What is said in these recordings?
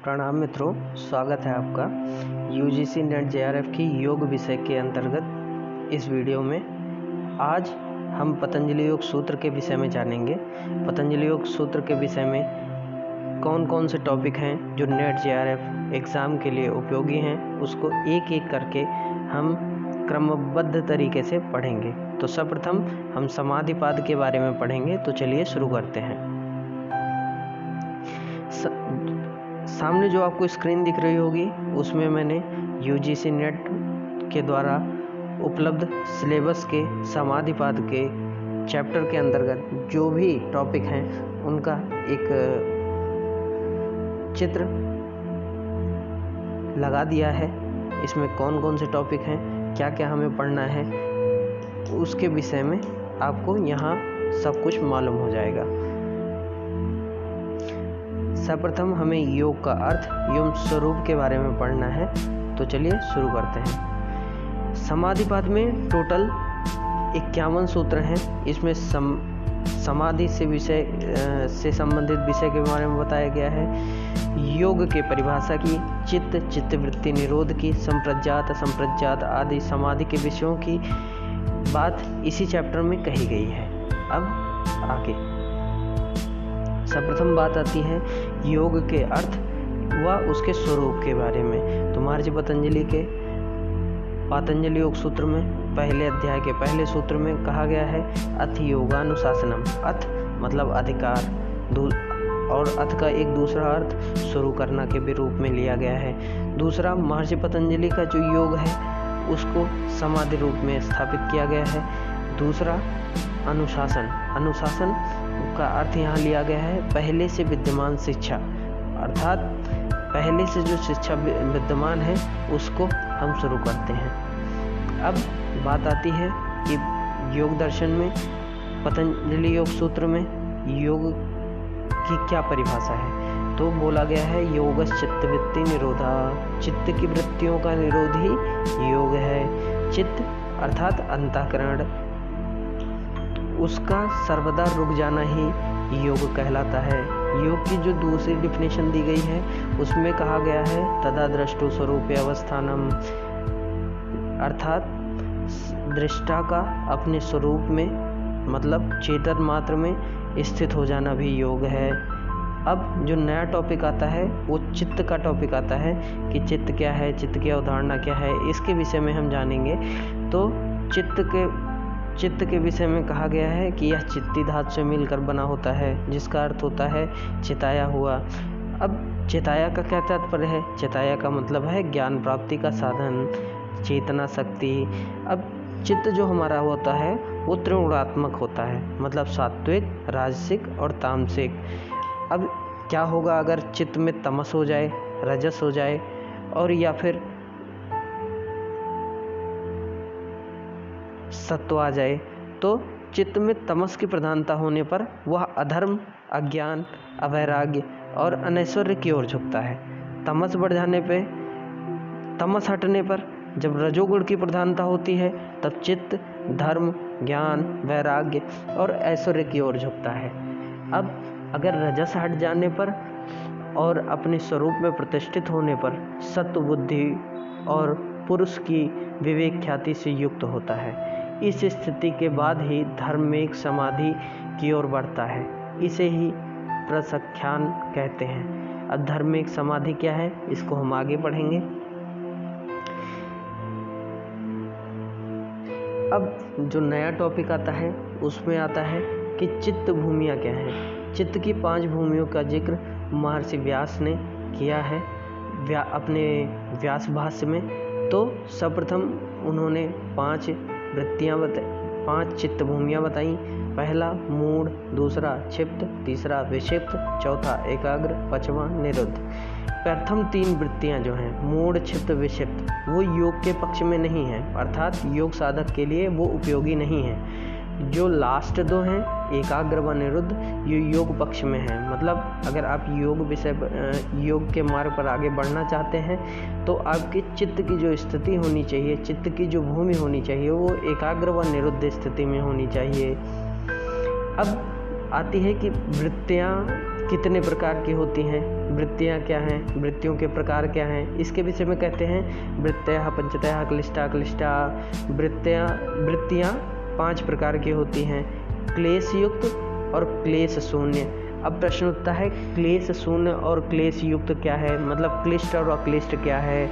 प्रणाम मित्रों, स्वागत है आपका यूजीसी नेट जेआरएफ की योग विषय के अंतर्गत इस वीडियो में। आज हम पतंजलि योग सूत्र के विषय में जानेंगे। पतंजलि योग सूत्र के विषय में कौन कौन से टॉपिक हैं जो नेट जेआरएफ एग्ज़ाम के लिए उपयोगी हैं, उसको एक एक करके हम क्रमबद्ध तरीके से पढ़ेंगे। तो सर्वप्रथम हम समाधिपाद के बारे में पढ़ेंगे। तो चलिए शुरू करते हैं। सामने जो आपको स्क्रीन दिख रही होगी उसमें मैंने यूजीसी नेट के द्वारा उपलब्ध सिलेबस के समाधिपाद के चैप्टर के अंतर्गत जो भी टॉपिक हैं उनका एक चित्र लगा दिया है। इसमें कौन कौन से टॉपिक हैं, क्या क्या हमें पढ़ना है, उसके विषय में आपको यहाँ सब कुछ मालूम हो जाएगा। सर्वप्रथम हमें योग का अर्थ एवं स्वरूप के बारे में पढ़ना है। तो चलिए शुरू करते हैं। समाधिपाद में टोटल 51 सूत्र हैं। इसमें समाधि से संबंधित विषय के बारे में बताया गया है। योग के परिभाषा की, चित्तवृत्ति निरोध की, संप्रज्ञात आदि समाधि के विषयों की बात इसी चैप्टर में कही गई है। अब आगे सर्वप्रथम बात आती है योग के अर्थ व उसके स्वरूप के बारे में। तो महर्षि पतंजलि के पातंजलि योग सूत्र में पहले अध्याय के पहले सूत्र में कहा गया है अथ योगानुशासनम। अथ मतलब अधिकार, और अथ का एक दूसरा अर्थ शुरू करना के भी रूप में लिया गया है। दूसरा, महर्षि पतंजलि का जो योग है उसको समाधि रूप में स्थापित किया गया है। दूसरा, अनुशासन का अर्थ यहाँ लिया गया है पहले से विद्यमान शिक्षा, अर्थात पहले से जो शिक्षा विद्यमान है उसको हम शुरू करते हैं। अब बात आती है कि योग दर्शन में पतंजलि योग सूत्र में योग की क्या परिभाषा है। तो बोला गया है योगस् चित्तवृत्ति निरोधा, चित्त की वृत्तियों का निरोध ही योग है। चित्त अर्थात अंतःकरण, उसका सर्वदा रुक जाना ही योग कहलाता है। योग की जो दूसरी डिफिनेशन दी गई है उसमें कहा गया है तदा दृष्टु स्वरूपे अवस्थानम, अर्थात दृष्टा का अपने स्वरूप में मतलब चेतन मात्र में स्थित हो जाना भी योग है। अब जो नया टॉपिक आता है वो चित्त का टॉपिक आता है कि चित्त क्या है, चित्त की अवधारणा क्या है, इसके विषय में हम जानेंगे। तो चित्त के विषय में कहा गया है कि यह चित्ती धातु से मिलकर बना होता है, जिसका अर्थ होता है चिताया हुआ। अब चिताया का क्या तात्पर्य है? चिताया का मतलब है ज्ञान प्राप्ति का साधन, चेतना शक्ति। अब चित्त जो हमारा होता है वो त्रिगुणात्मक होता है, मतलब सात्विक, राजसिक और तामसिक। अब क्या होगा अगर चित्त में तमस हो जाए, रजस हो जाए और या फिर सत्व आ जाए? तो चित्त में तमस की प्रधानता होने पर वह अधर्म, अज्ञान, अवैराग्य और अनैश्वर्य की ओर झुकता है। तमस बढ़ जाने पे, तमस हटने पर जब रजोगुण की प्रधानता होती है तब चित्त धर्म, ज्ञान, वैराग्य और ऐश्वर्य की ओर झुकता है। अब अगर रजस हट जाने पर और अपने स्वरूप में प्रतिष्ठित होने पर सत्व बुद्धि और पुरुष की विवेक ख्याति से युक्त होता है। इस स्थिति के बाद ही धर्मिक समाधि की ओर बढ़ता है। इसे ही प्रसख्यान कहते हैं। अब धर्मिक समाधि क्या है इसको हम आगे पढ़ेंगे। अब जो नया टॉपिक आता है उसमें आता है कि चित्त भूमियाँ क्या हैं। चित्त की 5 भूमियों का जिक्र महर्षि व्यास ने किया है अपने व्यास भाष्य में। तो सर्वप्रथम उन्होंने 5 चित्त भूमियाँ बताई। पहला मूढ़, दूसरा क्षिप्त, तीसरा विक्षिप्त, चौथा एकाग्र, पांचवा निरुद्ध। प्रथम 3 वृत्तियाँ जो हैं मूढ़, क्षिप्त, विक्षिप्त, वो योग के पक्ष में नहीं हैं, अर्थात योग साधक के लिए वो उपयोगी नहीं है। जो लास्ट 2 हैं एकाग्र व निरुद्ध, ये योग पक्ष में है। मतलब अगर आप योग के मार्ग पर आगे बढ़ना चाहते हैं तो आपके चित्त की जो स्थिति होनी चाहिए, चित्त की जो भूमि होनी चाहिए वो एकाग्र व निरुद्ध स्थिति में होनी चाहिए। अब आती है कि वृत्तियाँ कितने प्रकार की होती हैं, वृत्तियाँ क्या हैं, वृत्तियों के प्रकार क्या हैं, इसके विषय में कहते हैं वृत्तयः पंचतयः क्लिष्टा। वृत्तियाँ 5 प्रकार की होती हैं, क्लेश युक्त और क्लेश शून्य। अब प्रश्न उठता है क्लेश शून्य और क्लेश युक्त क्या है, मतलब क्लिष्ट और अक्लिष्ट क्या है।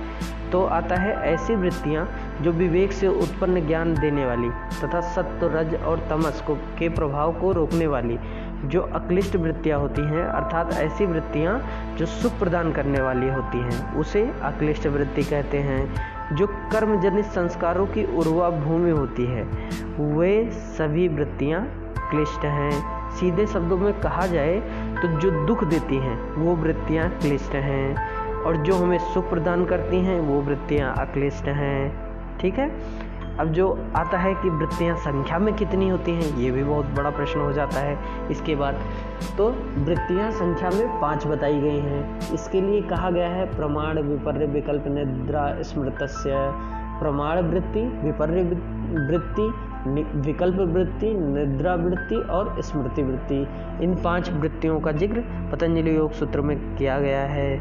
तो आता है ऐसी वृत्तियाँ जो विवेक से उत्पन्न ज्ञान देने वाली तथा सत्व रज और तमस के प्रभाव को रोकने वाली। जो अक्लिष्ट वृत्तियाँ होती हैं अर्थात ऐसी वृत्तियाँ जो सुख प्रदान करने वाली होती हैं उसे अक्लिष्ट वृत्ति कहते हैं। जो कर्मजनित संस्कारों की उर्वा भूमि होती है वे सभी वृत्तियाँ क्लिष्ट हैं। सीधे शब्दों में कहा जाए तो जो दुख देती हैं वो वृत्तियाँ क्लिष्ट हैं और जो हमें सुख प्रदान करती हैं वो वृत्तियाँ अक्लिष्ट हैं। ठीक है। अब जो आता है कि वृत्तियाँ संख्या में कितनी होती हैं, ये भी बहुत बड़ा प्रश्न हो जाता है इसके बाद। तो वृत्तियाँ संख्या में 5 बताई गई हैं। इसके लिए कहा गया है प्रमाण विपर्य विकल्प निद्रा स्मृतस्य। प्रमाण वृत्ति, विपर्य वृत्ति, विकल्प वृत्ति, निद्रा वृत्ति और स्मृति वृत्ति, इन 5 वृत्तियों का जिक्र पतंजलि योग सूत्र में किया गया है।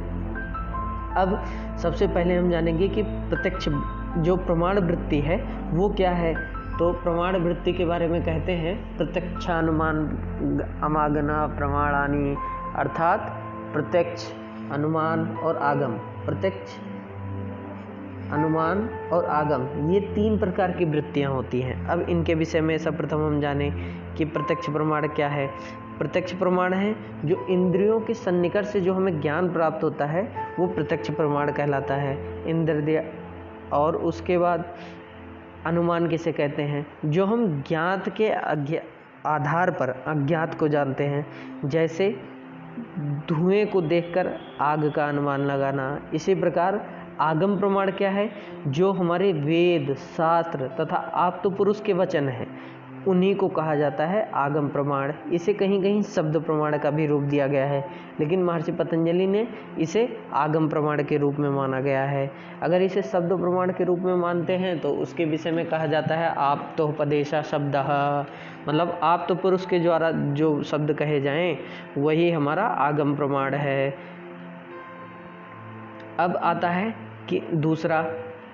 अब सबसे पहले हम जानेंगे कि प्रत्यक्ष जो प्रमाण वृत्ति है वो क्या है। तो प्रमाण वृत्ति के बारे में कहते हैं प्रत्यक्षानुमान अमागना प्रमाणानि, अर्थात प्रत्यक्ष, अनुमान और आगम। प्रत्यक्ष, अनुमान और आगम, ये 3 प्रकार की वृत्तियाँ होती हैं। अब इनके विषय में सर्वप्रथम हम जानें कि प्रत्यक्ष प्रमाण क्या है। प्रत्यक्ष प्रमाण है जो इंद्रियों के सन्निकट से जो हमें ज्ञान प्राप्त होता है वो प्रत्यक्ष प्रमाण कहलाता है। इंद्रिय। और उसके बाद अनुमान किसे कहते हैं, जो हम ज्ञात के आधार पर अज्ञात को जानते हैं, जैसे धुएं को देखकर आग का अनुमान लगाना। इसी प्रकार आगम प्रमाण क्या है, जो हमारे वेद, शास्त्र तथा आप्त पुरुष के वचन हैं उन्हीं को कहा जाता है आगम प्रमाण। इसे कहीं कहीं शब्द प्रमाण का भी रूप दिया गया है, लेकिन महर्षि पतंजलि ने इसे आगम प्रमाण के रूप में माना गया है। अगर इसे शब्द प्रमाण के रूप में मानते हैं तो उसके विषय में कहा जाता है आप्तोपदेशा शब्दः, मतलब आप्त पुरुष के द्वारा जो शब्द कहे जाएं वही हमारा आगम प्रमाण है। अब आता है कि दूसरा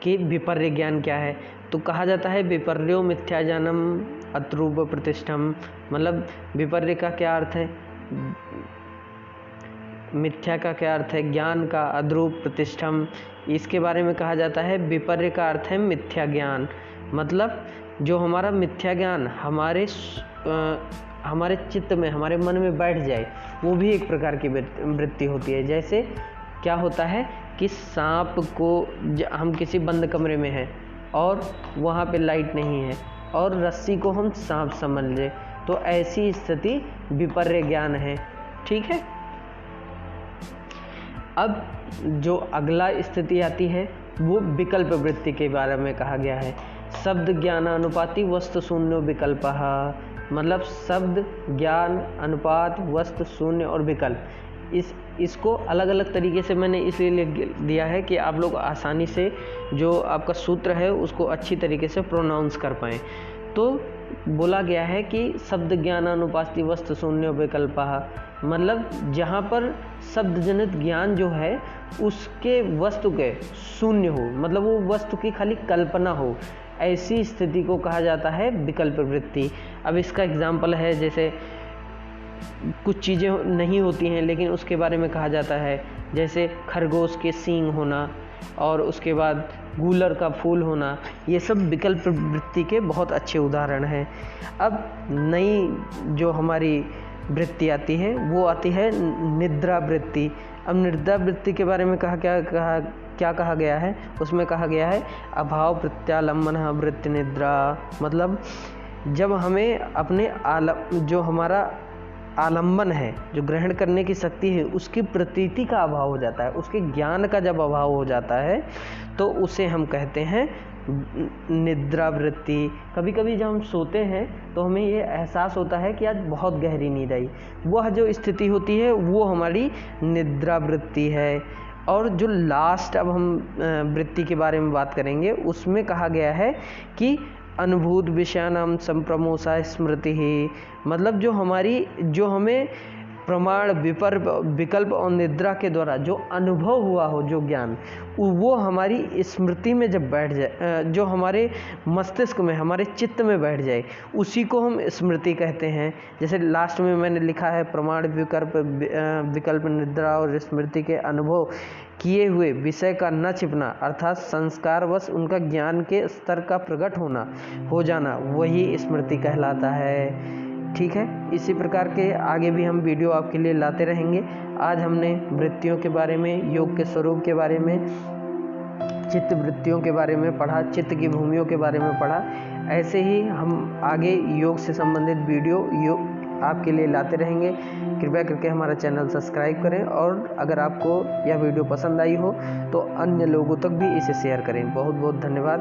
कि विपर्य ज्ञान क्या है। तो कहा जाता है विपर्यो मिथ्या ज्ञानम अत्रूप प्रतिष्ठम, मतलब विपर्य का क्या अर्थ है, मिथ्या का क्या अर्थ है, ज्ञान का, अद्रूप प्रतिष्ठम, इसके बारे में कहा जाता है विपर्य का अर्थ है मिथ्या ज्ञान। मतलब जो हमारा मिथ्या ज्ञान हमारे चित्त में, हमारे मन में बैठ जाए, वो भी एक प्रकार की वृत्ति होती है। जैसे क्या होता है कि सांप को हम किसी बंद कमरे में हैं और वहाँ पे लाइट नहीं है और रस्सी को हम सांप समझ ले, तो ऐसी स्थिति विपर्य ज्ञान है। ठीक है। अब जो अगला स्थिति आती है वो विकल्प वृत्ति के बारे में कहा गया है। शब्द ज्ञान अनुपाति वस्तु शून्य विकल्पः, मतलब शब्द, ज्ञान, अनुपात, वस्तु, शून्य और विकल्प, इसको अलग अलग तरीके से मैंने इसलिए लिख दिया है कि आप लोग आसानी से जो आपका सूत्र है उसको अच्छी तरीके से प्रोनाउंस कर पाएँ। तो बोला गया है कि शब्द ज्ञान अनुपाति वस्तु शून्य विकल्पः, मतलब जहाँ पर शब्द जनित ज्ञान जो है उसके वस्तु के शून्य हो, मतलब वो वस्तु की खाली कल्पना हो, ऐसी स्थिति को कहा जाता है विकल्प वृत्ति। अब इसका एग्जाम्पल है, जैसे कुछ चीज़ें नहीं होती हैं लेकिन उसके बारे में कहा जाता है, जैसे खरगोश के सींग होना और उसके बाद गूलर का फूल होना, ये सब विकल्प वृत्ति के बहुत अच्छे उदाहरण हैं। अब नई जो हमारी वृत्ति आती है वो आती है निद्रा वृत्ति। अब निद्रा वृत्ति के बारे में क्या कहा गया है, उसमें कहा गया है अभाव प्रत्यालंबन वृत्ति निद्रा, मतलब जब हमें अपने जो हमारा आलंबन है, जो ग्रहण करने की शक्ति है, उसकी प्रतीति का अभाव हो जाता है, उसके ज्ञान का जब अभाव हो जाता है तो उसे हम कहते हैं निद्रा वृत्ति। कभी कभी जब हम सोते हैं तो हमें ये एहसास होता है कि आज बहुत गहरी नींद आई, वह जो स्थिति होती है वो हमारी निद्रा वृत्ति है। और जो लास्ट अब हम वृत्ति के बारे में बात करेंगे, उसमें कहा गया है कि अनुभूत विषयानाम संप्रमोसा स्मृति ही, मतलब जो हमें प्रमाण, विकल्प और निद्रा के द्वारा जो अनुभव हुआ हो जो ज्ञान, वो हमारी स्मृति में जब बैठ जाए, जो हमारे मस्तिष्क में, हमारे चित्त में बैठ जाए, उसी को हम स्मृति कहते हैं। जैसे लास्ट में मैंने लिखा है, प्रमाण, विकल्प, निद्रा और स्मृति के अनुभव किए हुए विषय का न छिपना, अर्थात संस्कारवश उनका ज्ञान के स्तर का प्रकट हो जाना, वही स्मृति कहलाता है। ठीक है, इसी प्रकार के आगे भी हम वीडियो आपके लिए लाते रहेंगे। आज हमने वृत्तियों के बारे में, योग के स्वरूप के बारे में, चित्त वृत्तियों के बारे में पढ़ा, चित्त की भूमियों के बारे में पढ़ा। ऐसे ही हम आगे योग से संबंधित वीडियो आपके लिए लाते रहेंगे। कृपया करके हमारा चैनल सब्सक्राइब करें, और अगर आपको यह वीडियो पसंद आई हो तो अन्य लोगों तक भी इसे शेयर करें। बहुत बहुत धन्यवाद।